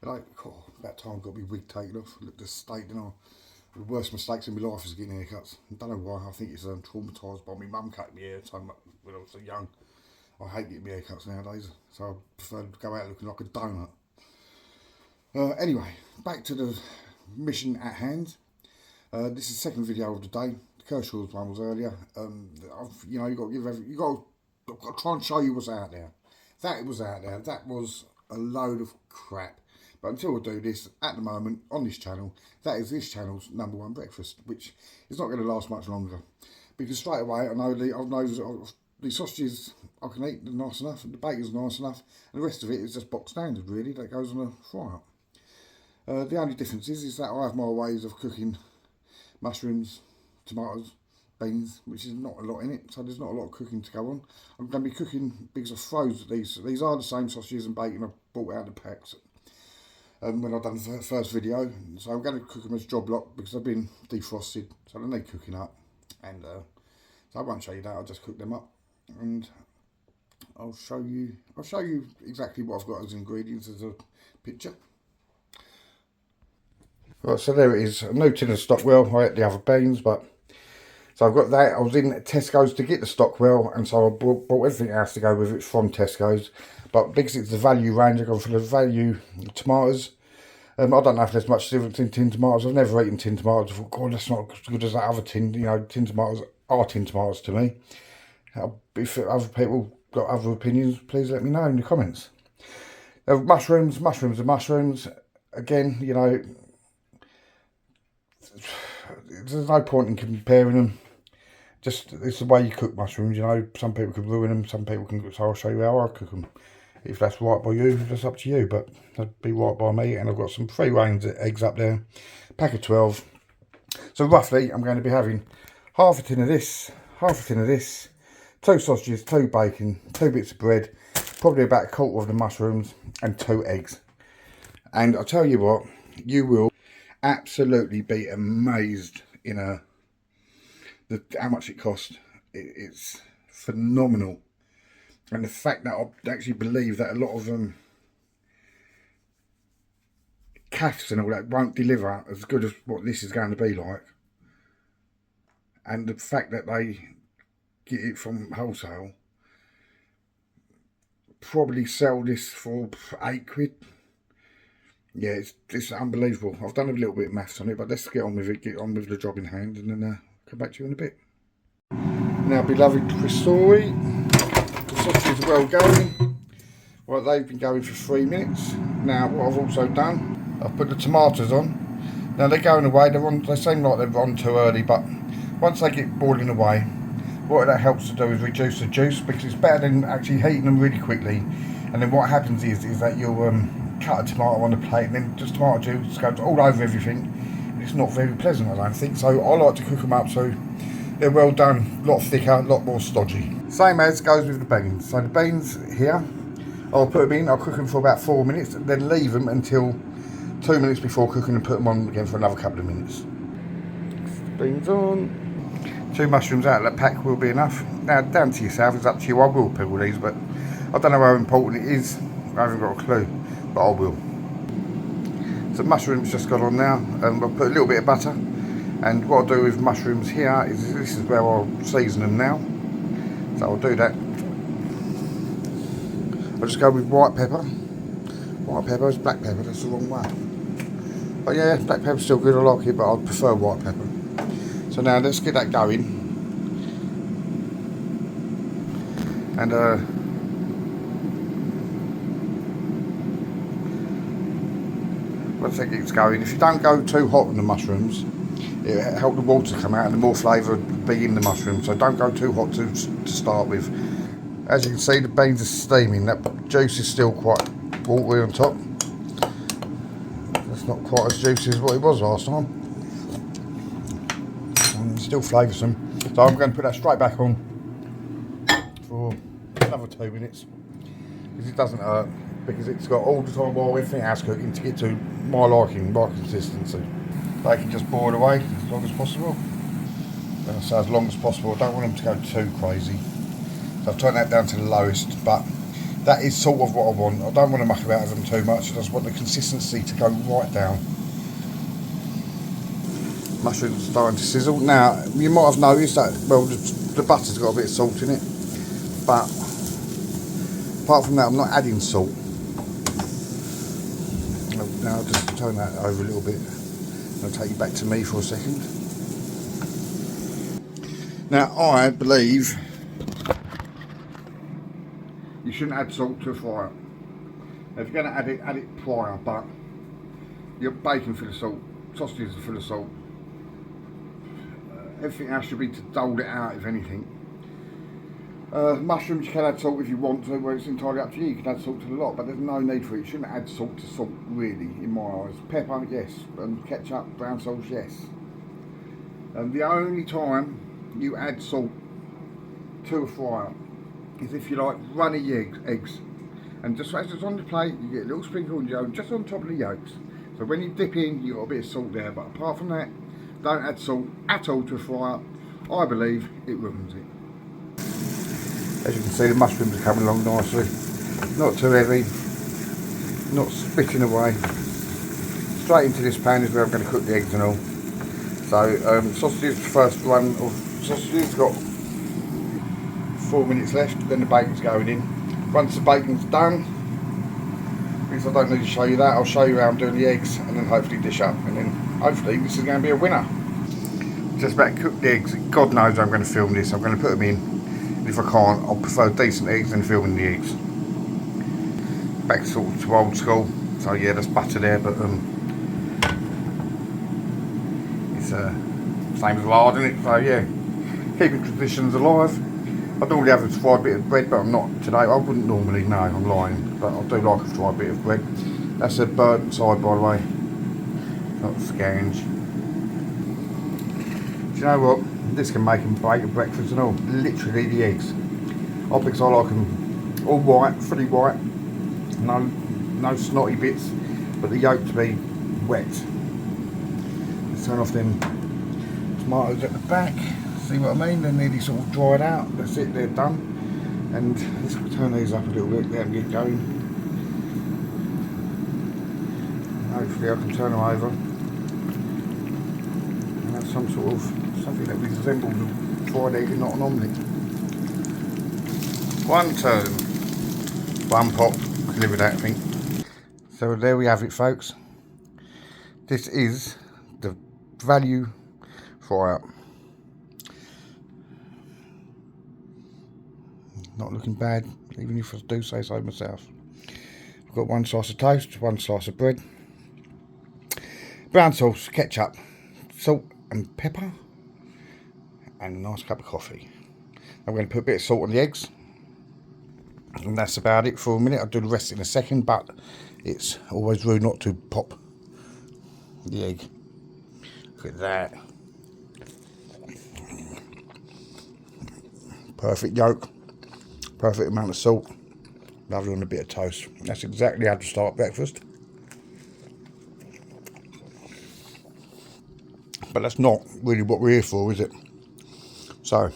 Like, oh, about time I got my wig taken off. I looked at state, didn't I? The worst mistakes in my life is getting haircuts. I don't know why. I think it's traumatised by my mum cutting my hair so much when I was so young. I hate getting my haircuts nowadays, so I prefer to go out looking like a donut. Anyway, back to the mission at hand. This is the second video of the day. The Kershaw's one was earlier. You know, you got to try and show you what's out there. That was out there. That was a load of crap. But until I do this, at the moment, on this channel, that is this channel's #1 breakfast, which is not going to last much longer. Because straight away, I know the sausages I can eat, they're nice enough, and the bacon's nice enough, and the rest of it is just box standard, really, that goes on a fry-up. The only difference is that I have my ways of cooking mushrooms, tomatoes, beans, which is not a lot in it, so there's not a lot of cooking to go on. I'm going to be cooking because I froze these. These are the same sausages and bacon I bought out of the packs when I've done the first video. So I'm going to cook them as job lot because they've been defrosted, so they need cooking up. And so I won't show you that. I'll just cook them up, and I'll show you exactly what I've got as ingredients as a picture. Right, so there it is. A new tin of Stockwell. I ate the other beans, but so I've got that. I was in Tesco's to get the Stockwell, and so I bought everything else to go with it from Tesco's. But because it's the value range, I've gone for the value tomatoes. I don't know if there's much difference in tin tomatoes. I've never eaten tin tomatoes. I thought, God, that's not as good as that other tin. You know, tin tomatoes are tin tomatoes to me. If other people got other opinions, please let me know in the comments. Mushrooms are mushrooms. Again, you know, there's no point in comparing them. Just, it's the way you cook mushrooms, you know. Some people can ruin them, some people can, so I'll show you how I cook them. If that's right by you, that's up to you, but that'd be right by me. And I've got some free range eggs up there, pack of 12. So roughly, I'm going to be having half a tin of this, 2 sausages, 2 bacon, 2 bits of bread, probably about a quarter of the mushrooms, and 2 eggs. And I'll tell you what, you will absolutely be amazed in how much it cost. It's phenomenal. And the fact that I actually believe that a lot of calves and all that won't deliver as good as what this is going to be like. And the fact that they get it from wholesale, probably sell this for £8. Yeah, it's unbelievable. I've done a little bit of maths on it, but let's get on with it, get on with the job in hand, and then come back to you in a bit. Now, beloved Christori, the sausages are well going. Well, they've been going for 3 minutes. Now, what I've also done, I've put the tomatoes on. Now, they're going away. They seem like they're on too early, but once they get boiling away, what that helps to do is reduce the juice, because it's better than actually heating them really quickly. And then what happens is that you'll cut a tomato on the plate, and then just tomato juice goes all over everything. It's not very pleasant, I don't think. So I like to cook them up so they're well done, a lot thicker, a lot more stodgy. Same as goes with the beans. So the beans here, I'll put them in, I'll cook them for about 4 minutes, then leave them until 2 minutes before cooking and put them on again for another couple of minutes. Beans on. 2 mushrooms out of that pack will be enough. Now, down to yourself, it's up to you. I will peel these, but I don't know how important it is. I haven't got a clue, but I will. So mushrooms just got on now, and I'll put a little bit of butter. And what I'll do with mushrooms here is, this is where I'll season them now. So I'll do that. I'll just go with white pepper. White pepper is black pepper, that's the wrong way. But yeah, black pepper's still good, I like it, but I prefer white pepper. So now let's get that going. And once that gets going, if you don't go too hot on the mushrooms, it helps the water come out and the more flavour be in the mushroom. So don't go too hot to start with. As you can see, the beans are steaming. That juice is still quite watery on top. It's not quite as juicy as what it was last time. And it's still flavoursome. So I'm going to put that straight back on for another 2 minutes. Because it doesn't hurt. Because it's got all the time while everything else cooking to get to my liking, my consistency. They can just boil away as long as possible. When I say as long as possible, I don't want them to go too crazy. So I've turned that down to the lowest, but That is sort of what I want. I don't want to muck about with them too much. I just want the consistency to go right down. Mushrooms are starting to sizzle. Now, you might have noticed that, well, the butter's got a bit of salt in it. But, apart from that, I'm not adding salt. Now, I'll just turn that over a little bit. I'll take you back to me for a second. Now, I believe you shouldn't add salt to a fryer. If you're going to add it prior, but your bacon full of salt, sausages are full of salt. Everything else should be to dole it out, if anything. Mushrooms, you can add salt if you want to, where it's entirely up to you. You can add salt to the lot, but there's no need for it. You shouldn't add salt to salt, really, in my eyes. Pepper, yes. Ketchup, brown sauce, yes. The only time you add salt to a fryer is if you like runny eggs. And just as it's on the plate, you get a little sprinkle of yolk just on top of the yolks. So when you dip in, you've got a bit of salt there. But apart from that, don't add salt at all to a fryer. I believe it ruins it. As you can see, the mushrooms are coming along nicely. Not too heavy, not spitting away. Straight into this pan is where I'm going to cook the eggs and all. So sausages, first run of sausages, got 4 minutes left, then the bacon's going in. Once the bacon's done, because I don't need to show you that, I'll show you how I'm doing the eggs and then hopefully dish up, and then hopefully this is going to be a winner. Just about to cook the eggs. God knows I'm going to film this. I'm going to put them in, and if I can't, I'll prefer decent eggs than filming the eggs. Back sort of to old school. So yeah, there's butter there, but it's same as lard, isn't it? So yeah, keeping traditions alive. I normally have a fried bit of bread, but I'm not today. I wouldn't normally, no, I'm lying, but I do like a fried bit of bread. That's a burnt side, by the way, not scange. Do you know what? This can make and break a breakfast and all. Literally the eggs. Because I like them all white, fully white, no snotty bits, but the yolk to be wet. Let's turn off them tomatoes at the back. See what I mean? They're nearly sort of dried out. That's it, they're done. And let's turn these up a little bit, let them get going. Hopefully I can turn them over and have some sort of something that resembles a fried egg and not an omelette. One turn, one pop, can live with that, I think. So there we have it, folks. This is the value fry-up. Not looking bad, even if I do say so myself. I've got one slice of toast, one slice of bread, brown sauce, ketchup, salt and pepper, and a nice cup of coffee. I'm going to put a bit of salt on the eggs, and that's about it for a minute. I'll do the rest in a second, but it's always rude not to pop the egg. Look at that. Perfect yolk. Perfect amount of salt, lovely on a bit of toast. That's exactly how to start breakfast. But that's not really what we're here for, is it? So,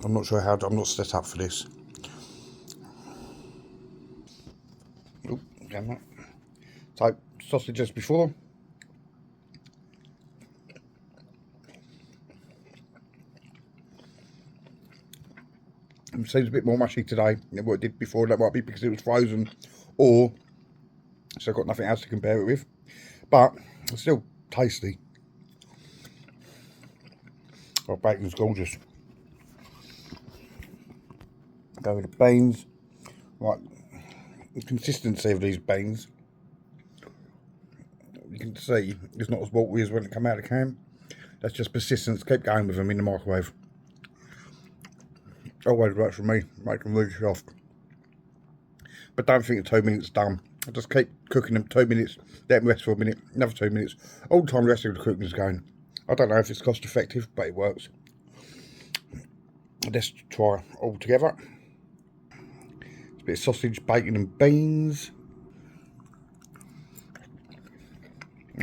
I'm not sure how I'm not set up for this. Oop, damn that. So, sausage just before. It seems a bit more mushy today than what it did before. That might be because it was frozen, or so I've got nothing else to compare it with. But it's still tasty. Oh, bacon's gorgeous. Go with the beans. Right, the consistency of these beans, you can see it's not as watery as when it come out of the can. That's just persistence. Keep going with them in the microwave. Always works for me, make them really soft. But don't think 2 minutes done. I just keep cooking them 2 minutes, let them rest for a minute, another 2 minutes. All the time the rest of the cooking is going. I don't know if it's cost effective, but it works. Let's try all together. A bit of sausage, bacon and beans.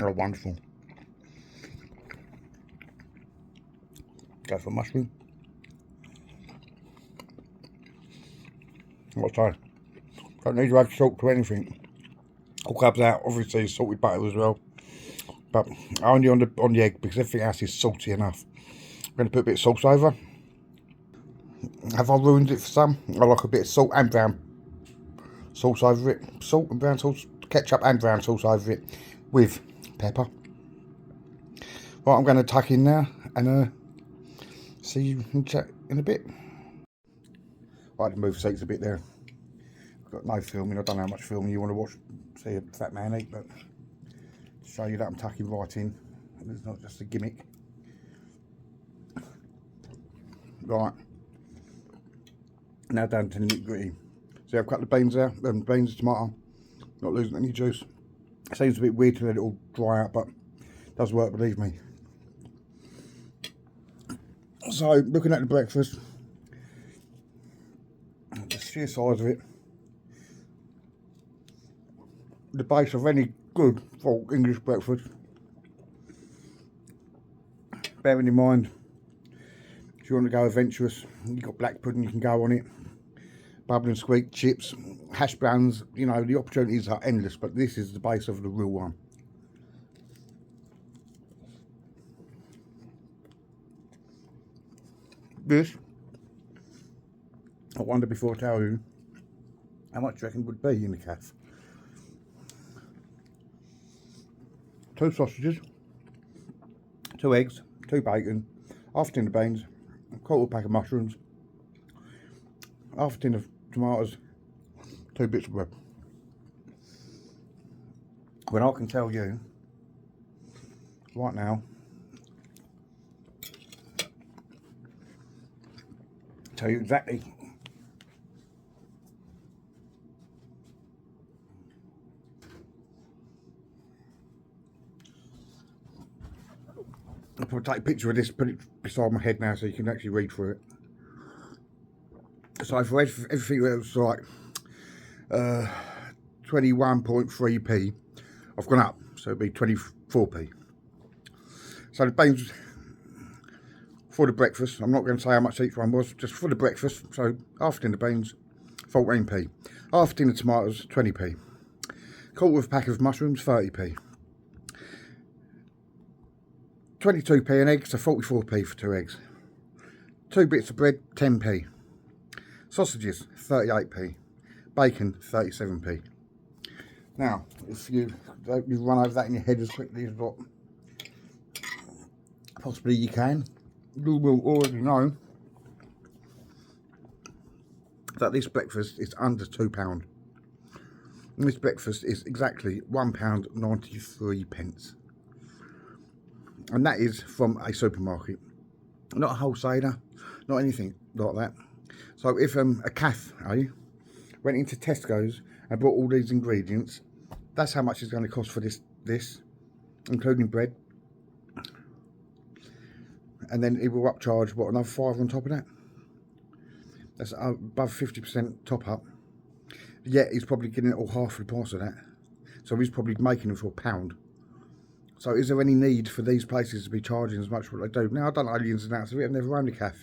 Oh, wonderful. Go for mushroom. What I say? Don't need to add salt to anything. All comes out, obviously salted butter as well. But only on the egg because everything else is salty enough. I'm going to put a bit of sauce over. Have I ruined it for some? I like a bit of salt and brown sauce over it. Salt and brown sauce, ketchup and brown sauce over it with pepper. Right, I'm going to tuck in now and see you in chat in a bit. I had to move seats a bit there. I've got no filming. I don't know how much filming you want to watch. See a fat man eat, but to show you that I'm tucking right in. It's not just a gimmick. Right. Now down to the nitty gritty. See, I've cut the beans there, beans, tomato, not losing any juice. It seems a bit weird to let it all dry out, but it does work, believe me. So, looking at the breakfast, the sheer size of it, the base of any good full English breakfast, bearing in mind, if you want to go adventurous, you've got black pudding, you can go on it, bubble and squeak, chips, hash browns, you know, the opportunities are endless, but this is the base of the real one. This, I wonder before I tell you, how much do you reckon would be in the cafe? 2 sausages, 2 eggs, 2 bacon, half a tin of beans, a quarter pack of mushrooms, half a tin of tomatoes, 2 bits of bread. When I can tell you, right now, tell you exactly I'll probably take a picture of this, put it beside my head now so you can actually read through it. So for everything else, like 21.3p, I've gone up, so it'll be 24p. So the beans for the breakfast, I'm not going to say how much each one was, just for the breakfast, so half a tin of beans, 14p. Half a tin of tomatoes, 20p. Quarter of a pack of mushrooms, 30p. 22p an egg, so 44p for 2 eggs. 2 bits of bread, 10p. Sausages, 38p. Bacon, 37p. Now, if you run over that in your head as quickly as what possibly you can, you will already know that this breakfast is under £2. And this breakfast is exactly £1.93. And that is from a supermarket, not a wholesaler, not anything like that. So if a cafe went into Tesco's and bought all these ingredients, that's how much it's going to cost for this, including bread. And then it will upcharge, what, another £5 on top of that? That's above 50% top up. Yet he's probably getting it all half the price of that. So he's probably making them for £1. So is there any need for these places to be charging as much as what they do? Now, I don't know the ins and outs of it. I've never owned a cafe.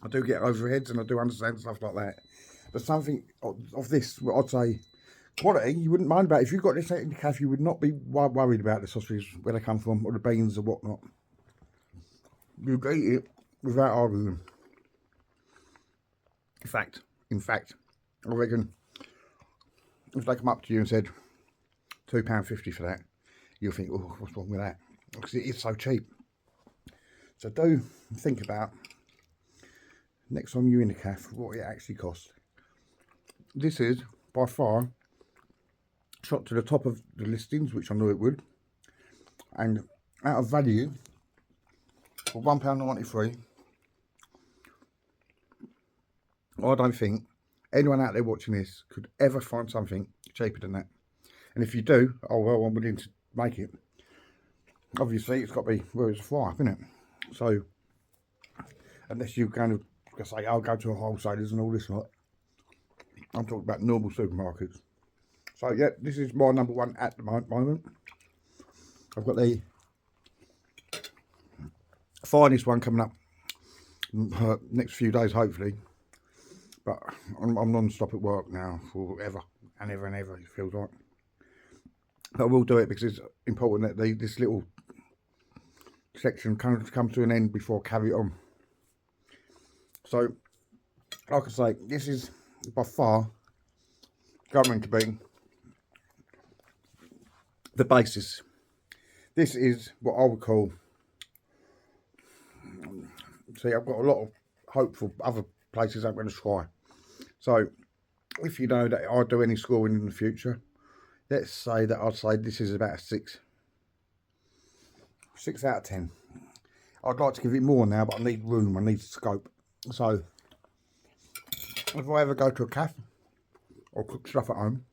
I do get overheads and I do understand stuff like that. But something of this, I'd say, quality, you wouldn't mind about. If you got this in the cafe, you would not be worried about the sausages, where they come from, or the beans or whatnot. You'd eat it without arguing. In fact, I reckon if they come up to you and said £2.50 for that, you'll think, oh, what's wrong with that? Because it is so cheap. So do think about, next time you're in a cafe, what it actually costs. This is, by far, shot to the top of the listings, which I knew it would. And out of value, for £1.93, I don't think anyone out there watching this could ever find something cheaper than that. And if you do, oh well, I'm willing to make it. Obviously, it's got to be where it's a fry up, isn't it? So, unless you're going to say, I'll go to a wholesalers and all this lot, I'm talking about normal supermarkets. So, yeah, this is my number one at the moment. I've got the finest one coming up next few days, hopefully. But I'm non-stop at work now forever and ever and ever, it feels like. But I will do it because it's important that this little section comes to an end before I carry it on. So, like I say, this is by far going to be the basis. This is what I would call, see, I've got a lot of hope for other places I'm going to try. So, if you know that I do any scoring in the future, let's say that I'd say this is about a 6. 6 out of 10. I'd like to give it more now, but I need room, I need scope. So, if I ever go to a cafe or cook stuff at home,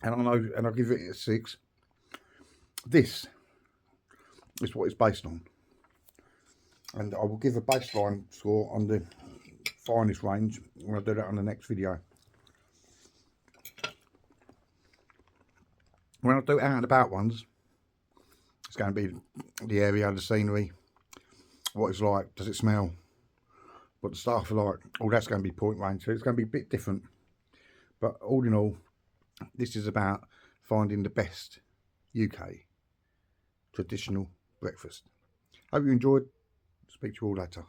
and I give it a 6, this is what it's based on. And I will give a baseline score on the finest range when I do that on the next video. When I do out and about ones, it's going to be the area, the scenery, what it's like, does it smell, what the staff are like. All that's going to be point range, so it's going to be a bit different. But all in all, this is about finding the best UK traditional breakfast. Hope you enjoyed. Speak to you all later.